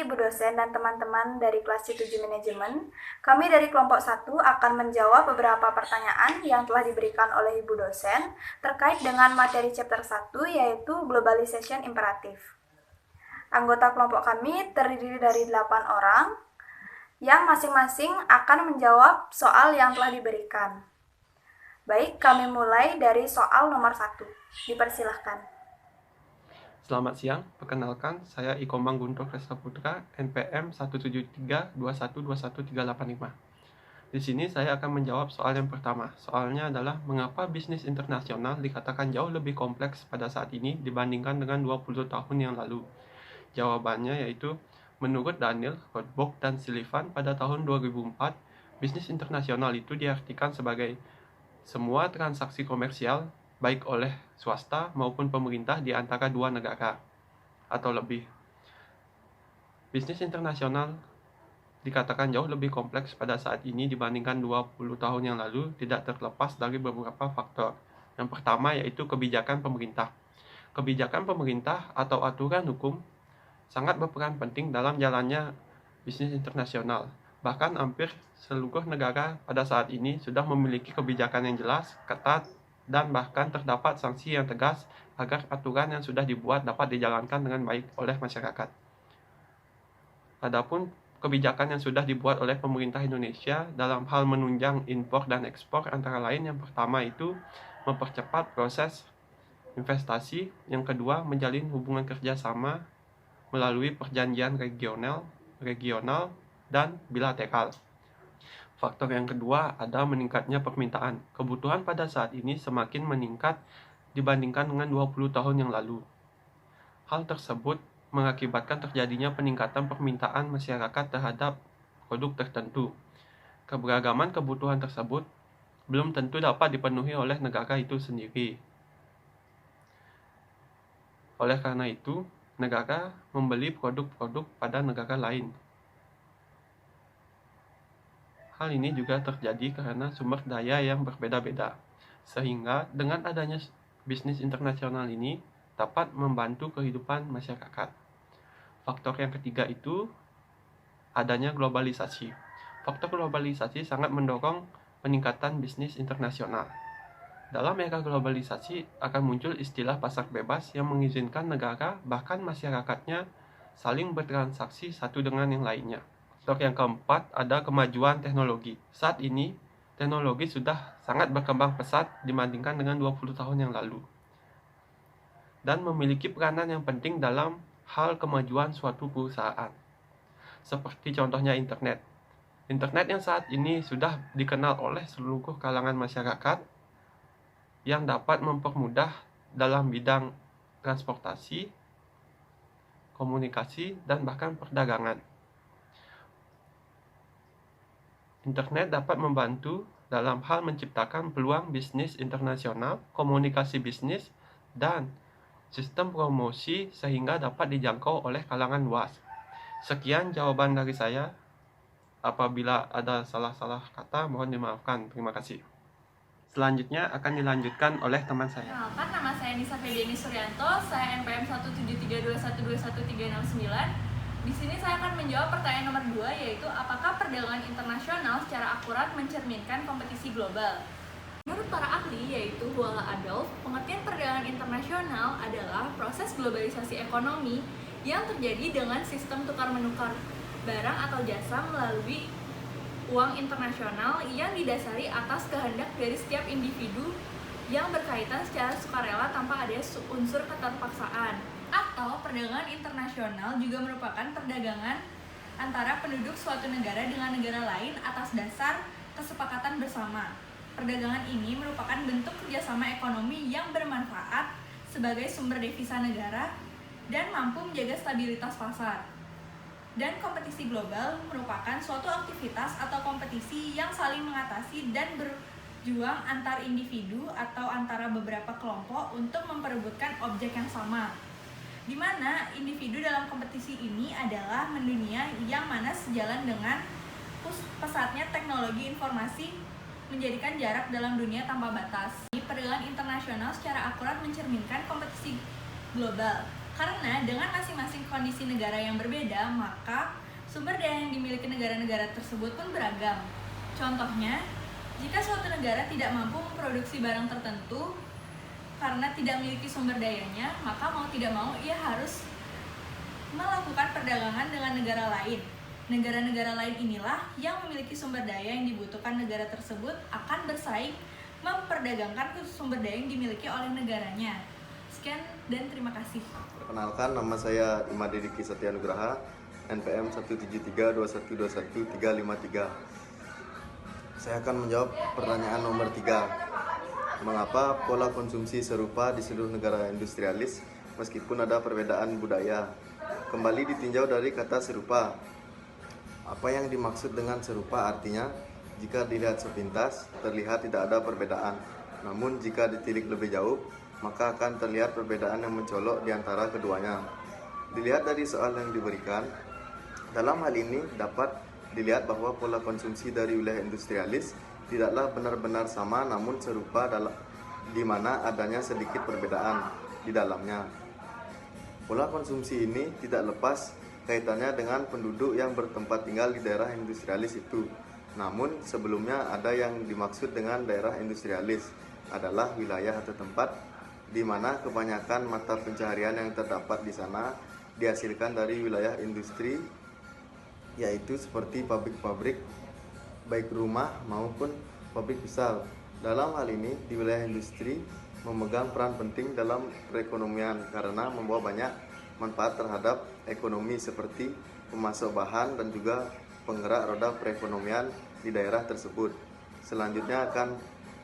Ibu dosen dan teman-teman dari kelas C7 Manajemen. Kami dari kelompok 1 akan menjawab beberapa pertanyaan yang telah diberikan oleh Ibu dosen terkait dengan materi chapter 1 yaitu Globalization Imperative. Anggota kelompok kami terdiri dari 8 orang yang masing-masing akan menjawab soal yang telah diberikan. Baik, kami mulai dari soal nomor 1. Dipersilahkan. Selamat siang, perkenalkan saya Iko Manggunto Kresta Putra, NPM 17321213885. Di sini saya akan menjawab soal yang pertama. Soalnya adalah mengapa bisnis internasional dikatakan jauh lebih kompleks pada saat ini dibandingkan dengan 20 tahun yang lalu. Jawabannya yaitu, menurut Daniel, Rothbard, dan Sullivan pada tahun 2004, bisnis internasional itu diartikan sebagai semua transaksi komersial baik oleh swasta maupun pemerintah di antara dua negara atau lebih. Bisnis internasional dikatakan jauh lebih kompleks pada saat ini dibandingkan 20 tahun yang lalu tidak terlepas dari beberapa faktor. Yang pertama yaitu kebijakan pemerintah. Kebijakan pemerintah atau aturan hukum sangat berperan penting dalam jalannya bisnis internasional. Bahkan hampir seluruh negara pada saat ini sudah memiliki kebijakan yang jelas, ketat, dan bahkan terdapat sanksi yang tegas agar aturan yang sudah dibuat dapat dijalankan dengan baik oleh masyarakat. Adapun kebijakan yang sudah dibuat oleh pemerintah Indonesia dalam hal menunjang impor dan ekspor antara lain, yang pertama itu mempercepat proses investasi, yang kedua menjalin hubungan kerjasama melalui perjanjian regional dan bilateral. Faktor yang kedua ada meningkatnya permintaan. Kebutuhan pada saat ini semakin meningkat dibandingkan dengan 20 tahun yang lalu. Hal tersebut mengakibatkan terjadinya peningkatan permintaan masyarakat terhadap produk tertentu. Keberagaman kebutuhan tersebut belum tentu dapat dipenuhi oleh negara itu sendiri. Oleh karena itu, negara membeli produk-produk pada negara lain. Hal ini juga terjadi karena sumber daya yang berbeda-beda, sehingga dengan adanya bisnis internasional ini dapat membantu kehidupan masyarakat. Faktor yang ketiga itu adanya globalisasi. Faktor globalisasi sangat mendorong peningkatan bisnis internasional. Dalam era globalisasi akan muncul istilah pasar bebas yang mengizinkan negara bahkan masyarakatnya saling bertransaksi satu dengan yang lainnya. Faktor yang keempat ada kemajuan teknologi. Saat ini, teknologi sudah sangat berkembang pesat dibandingkan dengan 20 tahun yang lalu, dan memiliki peranan yang penting dalam hal kemajuan suatu perusahaan. Seperti contohnya internet. Internet yang saat ini sudah dikenal oleh seluruh kalangan masyarakat yang dapat mempermudah dalam bidang transportasi, komunikasi, dan bahkan perdagangan. Internet dapat membantu dalam hal menciptakan peluang bisnis internasional, komunikasi bisnis, dan sistem promosi sehingga dapat dijangkau oleh kalangan luas. Sekian jawaban dari saya. Apabila ada salah-salah kata, mohon dimaafkan. Terima kasih. Selanjutnya akan dilanjutkan oleh teman saya. Kenalkan, nama saya Nisa Febiani Suryanto, saya NPM 17321212369. Di sini saya akan menjawab pertanyaan nomor 2, yaitu apakah perdagangan internasional secara akurat mencerminkan kompetisi global? Menurut para ahli, yaitu Huala Adolf, pengertian perdagangan internasional adalah proses globalisasi ekonomi yang terjadi dengan sistem tukar-menukar barang atau jasa melalui uang internasional yang didasari atas kehendak dari setiap individu yang berkaitan secara sukarela tanpa ada unsur keterpaksaan. Atau perdagangan internasional juga merupakan perdagangan antara penduduk suatu negara dengan negara lain atas dasar kesepakatan bersama. Perdagangan ini merupakan bentuk kerjasama ekonomi yang bermanfaat sebagai sumber devisa negara dan mampu menjaga stabilitas pasar. Dan kompetisi global merupakan suatu aktivitas atau kompetisi yang saling mengatasi dan berjuang antar individu atau antara beberapa kelompok untuk memperebutkan objek yang sama, di mana individu dalam kompetisi ini adalah mendunia yang mana sejalan dengan pesatnya teknologi informasi menjadikan jarak dalam dunia tanpa batas. Perdagangan internasional secara akurat mencerminkan kompetisi global. Karena dengan masing-masing kondisi negara yang berbeda, maka sumber daya yang dimiliki negara-negara tersebut pun beragam. Contohnya, jika suatu negara tidak mampu memproduksi barang tertentu karena tidak memiliki sumber dayanya, maka mau tidak mau ia harus melakukan perdagangan dengan negara lain. Negara-negara lain inilah yang memiliki sumber daya yang dibutuhkan negara tersebut akan bersaing memperdagangkan sumber daya yang dimiliki oleh negaranya. Sekian dan terima kasih. Perkenalkan, nama saya Imade Diki Satyanugraha, NPM 17321212353. Saya akan menjawab pertanyaan nomor 3. Mengapa pola konsumsi serupa di seluruh negara industrialis meskipun ada perbedaan budaya? Kembali ditinjau dari kata serupa. Apa yang dimaksud dengan serupa artinya jika dilihat sepintas terlihat tidak ada perbedaan. Namun jika ditilik lebih jauh, maka akan terlihat perbedaan yang mencolok di antara keduanya. Dilihat dari soal yang diberikan, dalam hal ini dapat dilihat bahwa pola konsumsi dari wilayah industrialis tidaklah benar-benar sama namun serupa di mana adanya sedikit perbedaan di dalamnya. Pola konsumsi ini tidak lepas kaitannya dengan penduduk yang bertempat tinggal di daerah industrialis itu. Namun sebelumnya ada yang dimaksud dengan daerah industrialis adalah wilayah atau tempat di mana kebanyakan mata pencaharian yang terdapat di sana dihasilkan dari wilayah industri, yaitu seperti pabrik-pabrik baik rumah maupun pabrik besar. Dalam hal ini di wilayah industri memegang peran penting dalam perekonomian karena membawa banyak manfaat terhadap ekonomi seperti pemasok bahan dan juga penggerak roda perekonomian di daerah tersebut. Selanjutnya akan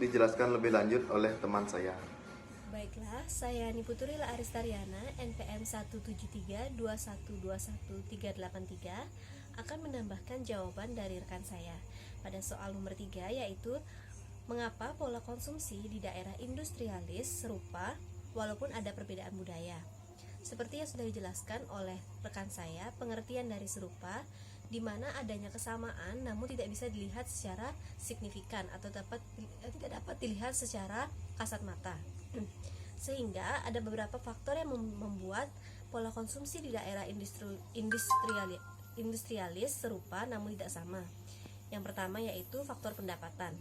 dijelaskan lebih lanjut oleh teman saya. Baiklah, saya Niputurila Aristariana, NPM 17321212383 akan menambahkan jawaban dari rekan saya pada soal nomor 3, yaitu mengapa pola konsumsi di daerah industrialis serupa walaupun ada perbedaan budaya. Seperti yang sudah dijelaskan oleh rekan saya, pengertian dari serupa di mana adanya kesamaan namun tidak bisa dilihat secara signifikan atau tidak dapat dilihat secara kasat mata. Sehingga ada beberapa faktor yang membuat pola konsumsi di daerah industrialis serupa namun tidak sama. Yang pertama yaitu faktor pendapatan.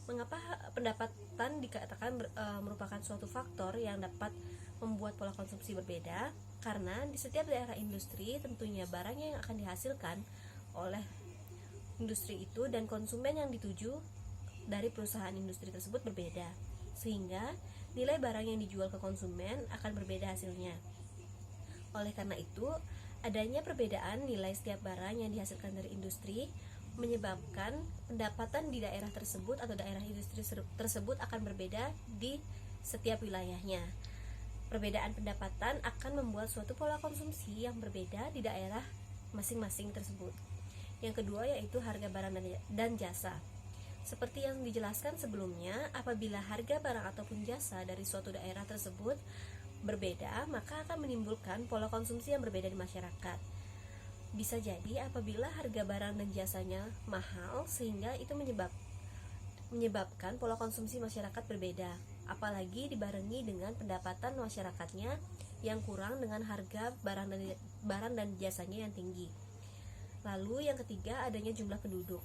Mengapa pendapatan dikatakan merupakan suatu faktor yang dapat membuat pola konsumsi berbeda? Karena di setiap daerah industri tentunya barangnya yang akan dihasilkan oleh industri itu dan konsumen yang dituju dari perusahaan industri tersebut berbeda, sehingga nilai barang yang dijual ke konsumen akan berbeda hasilnya. Oleh karena itu, adanya perbedaan nilai setiap barang yang dihasilkan dari industri menyebabkan pendapatan di daerah tersebut atau daerah industri tersebut akan berbeda di setiap wilayahnya. Perbedaan pendapatan akan membuat suatu pola konsumsi yang berbeda di daerah masing-masing tersebut. Yang kedua yaitu harga barang dan jasa. Seperti yang dijelaskan sebelumnya, apabila harga barang ataupun jasa dari suatu daerah tersebut berbeda, maka akan menimbulkan pola konsumsi yang berbeda di masyarakat. Bisa jadi apabila harga barang dan jasanya mahal, sehingga itu menyebabkan pola konsumsi masyarakat berbeda, apalagi dibarengi dengan pendapatan masyarakatnya yang kurang dengan harga barang dan jasanya yang tinggi. Lalu yang ketiga, adanya jumlah penduduk.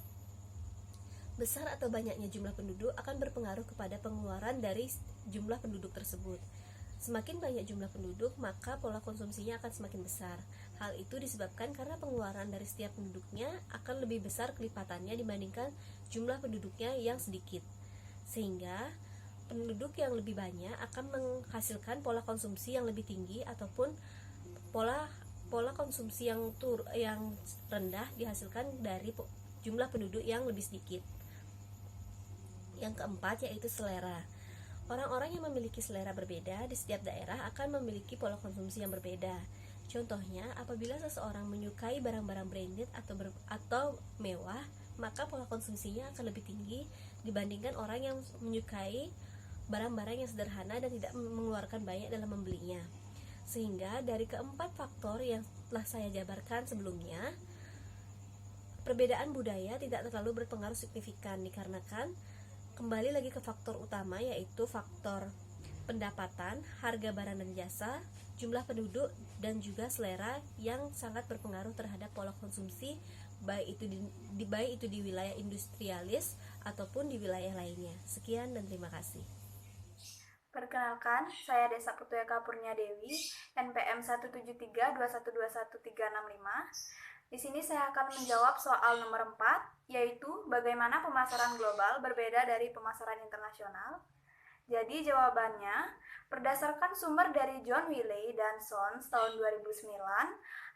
Besar atau banyaknya jumlah penduduk akan berpengaruh kepada pengeluaran dari jumlah penduduk tersebut. Semakin banyak jumlah penduduk, maka pola konsumsinya akan semakin besar. Hal itu disebabkan karena pengeluaran dari setiap penduduknya akan lebih besar kelipatannya dibandingkan jumlah penduduknya yang sedikit. Sehingga penduduk yang lebih banyak akan menghasilkan pola konsumsi yang lebih tinggi ataupun pola konsumsi yang rendah dihasilkan dari jumlah penduduk yang lebih sedikit. Yang keempat yaitu selera. Orang-orang yang memiliki selera berbeda di setiap daerah akan memiliki pola konsumsi yang berbeda. Contohnya, apabila seseorang menyukai barang-barang branded atau mewah, maka pola konsumsinya akan lebih tinggi dibandingkan orang yang menyukai barang-barang yang sederhana dan tidak mengeluarkan banyak dalam membelinya. Sehingga dari keempat faktor yang telah saya jabarkan sebelumnya, perbedaan budaya tidak terlalu berpengaruh signifikan dikarenakan kembali lagi ke faktor utama yaitu faktor pendapatan, harga barang dan jasa, jumlah penduduk, dan juga selera yang sangat berpengaruh terhadap pola konsumsi baik itu di wilayah industrialis ataupun di wilayah lainnya. Sekian dan terima kasih. Perkenalkan, saya Desa Putuyaka Purnia Dewi, NPM 17321213365. Di sini saya akan menjawab soal nomor 4, yaitu bagaimana pemasaran global berbeda dari pemasaran internasional. Jadi jawabannya, berdasarkan sumber dari John Wiley dan Sons tahun 2009,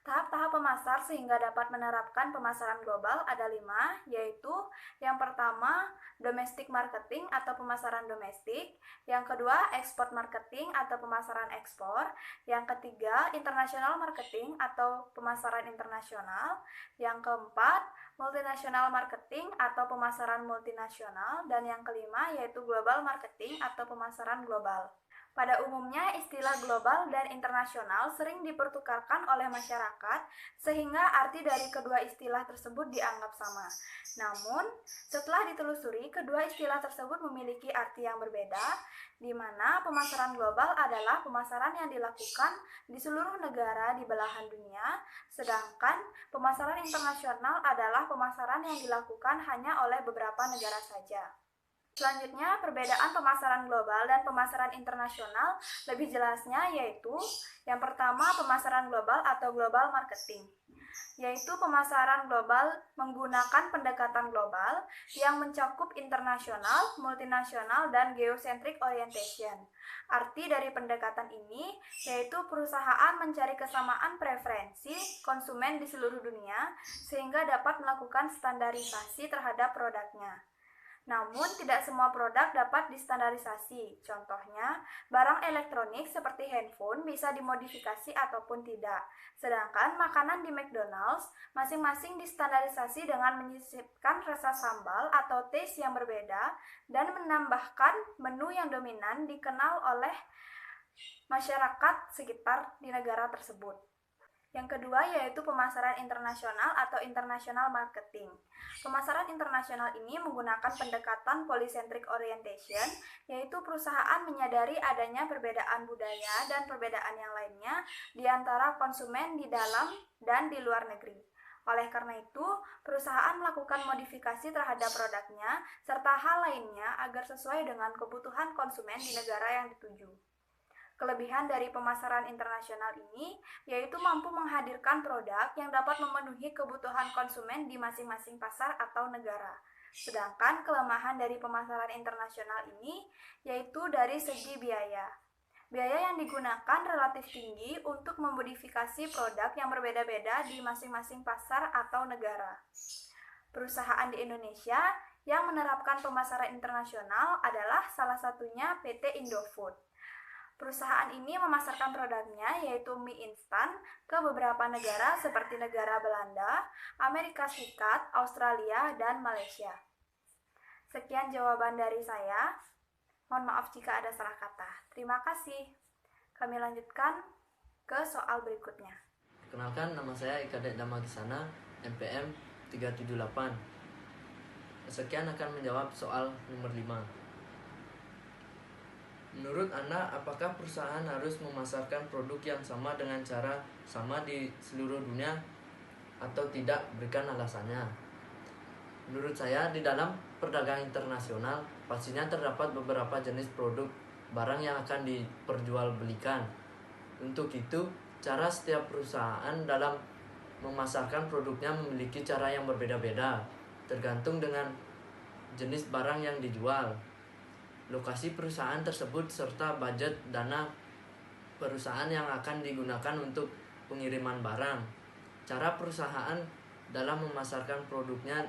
tahap-tahap pemasar sehingga dapat menerapkan pemasaran global ada 5, yaitu yang pertama, domestic marketing atau pemasaran domestik, yang kedua, export marketing atau pemasaran ekspor, yang ketiga, international marketing atau pemasaran internasional, yang keempat, multinational marketing atau pemasaran multinasional, dan yang kelima yaitu global marketing atau pemasaran global. Pada umumnya, istilah global dan internasional sering dipertukarkan oleh masyarakat sehingga arti dari kedua istilah tersebut dianggap sama. Namun, setelah ditelusuri, kedua istilah tersebut memiliki arti yang berbeda, di mana pemasaran global adalah pemasaran yang dilakukan di seluruh negara di belahan dunia, sedangkan pemasaran internasional adalah pemasaran yang dilakukan hanya oleh beberapa negara saja. Selanjutnya, perbedaan pemasaran global dan pemasaran internasional lebih jelasnya yaitu yang pertama, pemasaran global atau global marketing, yaitu pemasaran global menggunakan pendekatan global yang mencakup internasional, multinasional, dan geocentric orientation. Arti dari pendekatan ini yaitu perusahaan mencari kesamaan preferensi konsumen di seluruh dunia sehingga dapat melakukan standarisasi terhadap produknya. Namun, tidak semua produk dapat distandarisasi. Contohnya, barang elektronik seperti handphone bisa dimodifikasi ataupun tidak. Sedangkan makanan di McDonald's masing-masing distandarisasi dengan menyisipkan rasa sambal atau taste yang berbeda dan menambahkan menu yang dominan dikenal oleh masyarakat sekitar di negara tersebut. Yang kedua yaitu pemasaran internasional atau international marketing. Pemasaran internasional ini menggunakan pendekatan polycentric orientation, yaitu perusahaan menyadari adanya perbedaan budaya dan perbedaan yang lainnya di antara konsumen di dalam dan di luar negeri. Oleh karena itu, perusahaan melakukan modifikasi terhadap produknya serta hal lainnya agar sesuai dengan kebutuhan konsumen di negara yang dituju. Kelebihan dari pemasaran internasional ini yaitu mampu menghadirkan produk yang dapat memenuhi kebutuhan konsumen di masing-masing pasar atau negara. Sedangkan kelemahan dari pemasaran internasional ini yaitu dari segi biaya. Biaya yang digunakan relatif tinggi untuk memodifikasi produk yang berbeda-beda di masing-masing pasar atau negara. Perusahaan di Indonesia yang menerapkan pemasaran internasional adalah salah satunya PT Indofood. Perusahaan ini memasarkan produknya yaitu mie instan ke beberapa negara seperti negara Belanda, Amerika Serikat, Australia, dan Malaysia. Sekian jawaban dari saya. Mohon maaf jika ada salah kata. Terima kasih. Kami lanjutkan ke soal berikutnya. Perkenalkan, nama saya Ika Damagisana, NPM 378. Sekian akan menjawab soal nomor 5. Menurut Anda, apakah perusahaan harus memasarkan produk yang sama dengan cara sama di seluruh dunia atau tidak? Berikan alasannya. Menurut saya, di dalam perdagangan internasional, pastinya terdapat beberapa jenis produk barang yang akan diperjualbelikan. Untuk itu, cara setiap perusahaan dalam memasarkan produknya memiliki cara yang berbeda-beda, tergantung dengan jenis barang yang dijual, lokasi perusahaan tersebut, serta budget dana perusahaan yang akan digunakan untuk pengiriman barang. Cara perusahaan dalam memasarkan produknya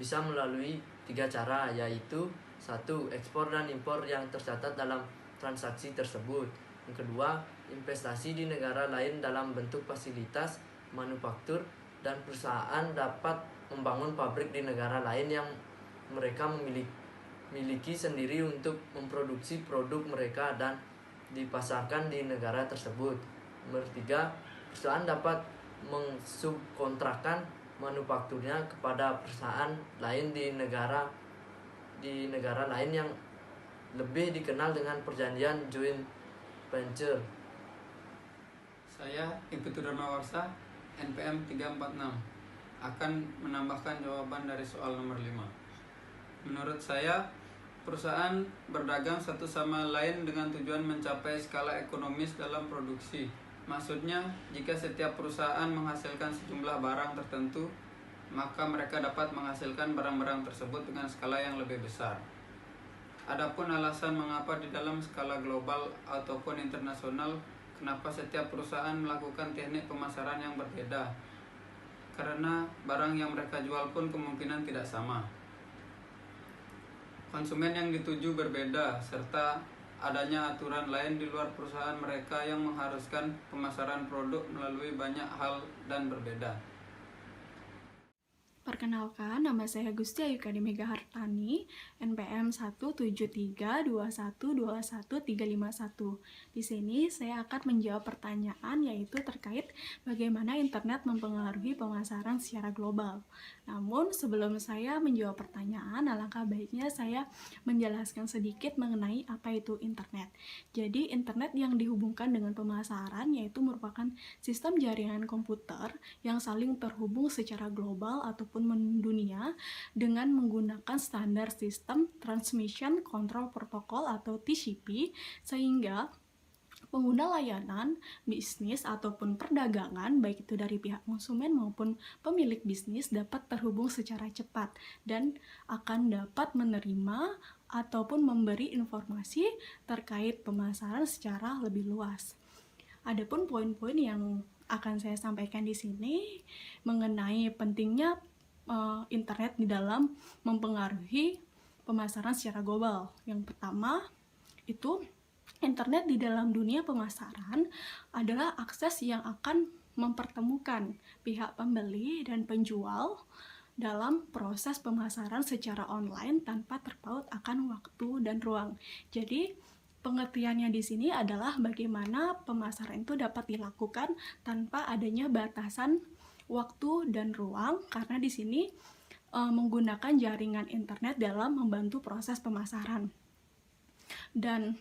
bisa melalui 3 cara, yaitu 1. Ekspor dan impor yang tercatat dalam transaksi tersebut. Yang kedua, investasi di negara lain dalam bentuk fasilitas manufaktur, dan perusahaan dapat membangun pabrik di negara lain yang mereka miliki sendiri untuk memproduksi produk mereka dan dipasarkan di negara tersebut. Nomor 3, perusahaan dapat mengsubkontrakkan manufakturnya kepada perusahaan lain di negara lain yang lebih dikenal dengan perjanjian joint venture. Saya Iputu Darmawarsa, NPM 346, akan menambahkan jawaban dari soal nomor 5. Menurut saya, perusahaan berdagang satu sama lain dengan tujuan mencapai skala ekonomis dalam produksi. Maksudnya, jika setiap perusahaan menghasilkan sejumlah barang tertentu, maka mereka dapat menghasilkan barang-barang tersebut dengan skala yang lebih besar. Adapun alasan mengapa di dalam skala global ataupun internasional, kenapa setiap perusahaan melakukan teknik pemasaran yang berbeda? Karena barang yang mereka jual pun kemungkinan tidak sama. Konsumen yang dituju berbeda, serta adanya aturan lain di luar perusahaan mereka yang mengharuskan pemasaran produk melalui banyak hal dan berbeda. Perkenalkan, nama saya Gusti Ayukadi Megahartani, NPM 17321212131. Di sini saya akan menjawab pertanyaan yaitu terkait bagaimana internet mempengaruhi pemasaran secara global. Namun, sebelum saya menjawab pertanyaan, alangkah baiknya saya menjelaskan sedikit mengenai apa itu internet. Jadi, internet yang dihubungkan dengan pemasaran yaitu merupakan sistem jaringan komputer yang saling terhubung secara global ataupun mendunia dengan menggunakan standar sistem Transmission Control Protocol atau TCP, sehingga pengguna layanan, bisnis, ataupun perdagangan, baik itu dari pihak konsumen maupun pemilik bisnis, dapat terhubung secara cepat dan akan dapat menerima ataupun memberi informasi terkait pemasaran secara lebih luas. Adapun poin-poin yang akan saya sampaikan di sini mengenai pentingnya internet di dalam mempengaruhi pemasaran secara global. Yang pertama, itu internet di dalam dunia pemasaran adalah akses yang akan mempertemukan pihak pembeli dan penjual dalam proses pemasaran secara online tanpa terpaut akan waktu dan ruang. Jadi, pengertiannya di sini adalah bagaimana pemasaran itu dapat dilakukan tanpa adanya batasan waktu dan ruang, karena di sini menggunakan jaringan internet dalam membantu proses pemasaran. Dan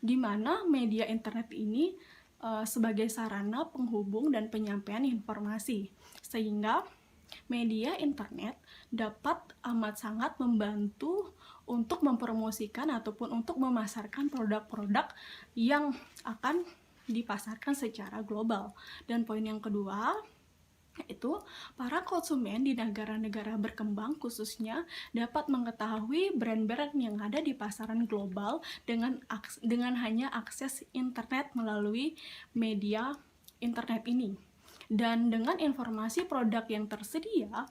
di mana media internet ini sebagai sarana penghubung dan penyampaian informasi, sehingga media internet dapat amat sangat membantu untuk mempromosikan ataupun untuk memasarkan produk-produk yang akan dipasarkan secara global. Dan poin yang kedua, itu para konsumen di negara-negara berkembang khususnya dapat mengetahui brand-brand yang ada di pasaran global dengan hanya akses internet melalui media internet ini. Dan dengan informasi produk yang tersedia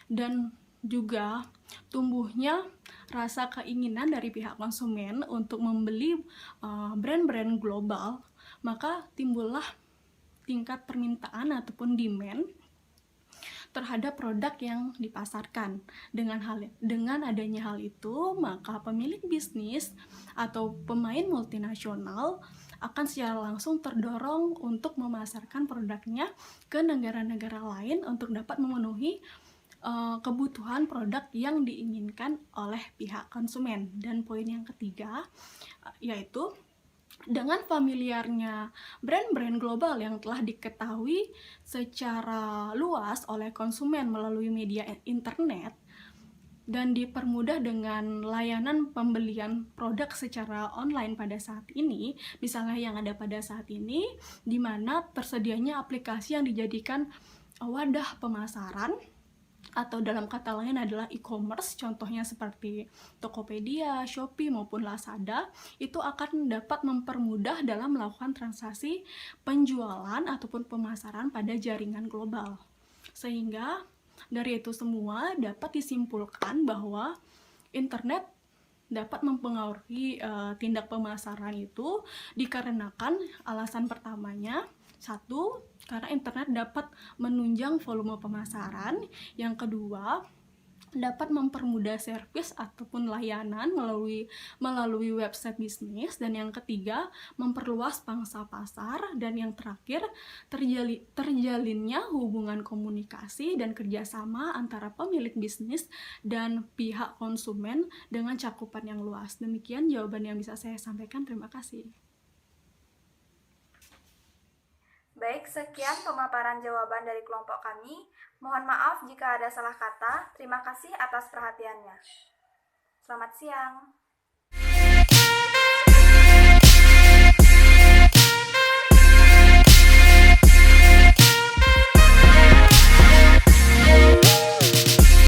dan juga tumbuhnya rasa keinginan dari pihak konsumen untuk membeli brand-brand global, maka timbullah tingkat permintaan ataupun demand terhadap produk yang dipasarkan. Dengan adanya hal itu, maka pemilik bisnis atau pemain multinasional akan secara langsung terdorong untuk memasarkan produknya ke negara-negara lain untuk dapat memenuhi kebutuhan produk yang diinginkan oleh pihak konsumen. Dan poin yang ketiga, yaitu dengan familiarnya brand-brand global yang telah diketahui secara luas oleh konsumen melalui media internet dan dipermudah dengan layanan pembelian produk secara online pada saat ini, misalnya yang ada pada saat ini, di mana tersedianya aplikasi yang dijadikan wadah pemasaran, atau dalam kata lain adalah e-commerce, contohnya seperti Tokopedia, Shopee maupun Lazada, itu akan dapat mempermudah dalam melakukan transaksi penjualan ataupun pemasaran pada jaringan global. Sehingga dari itu semua dapat disimpulkan bahwa internet dapat mempengaruhi tindak pemasaran itu dikarenakan alasan pertamanya, satu, karena internet dapat menunjang volume pemasaran. Yang kedua, dapat mempermudah servis ataupun layanan melalui website bisnis. Dan yang ketiga, memperluas pangsa pasar. Dan yang terakhir, terjalinnya hubungan komunikasi dan kerjasama antara pemilik bisnis dan pihak konsumen dengan cakupan yang luas. Demikian jawaban yang bisa saya sampaikan. Terima kasih. Baik, sekian pemaparan jawaban dari kelompok kami. Mohon maaf jika ada salah kata. Terima kasih atas perhatiannya. Selamat siang.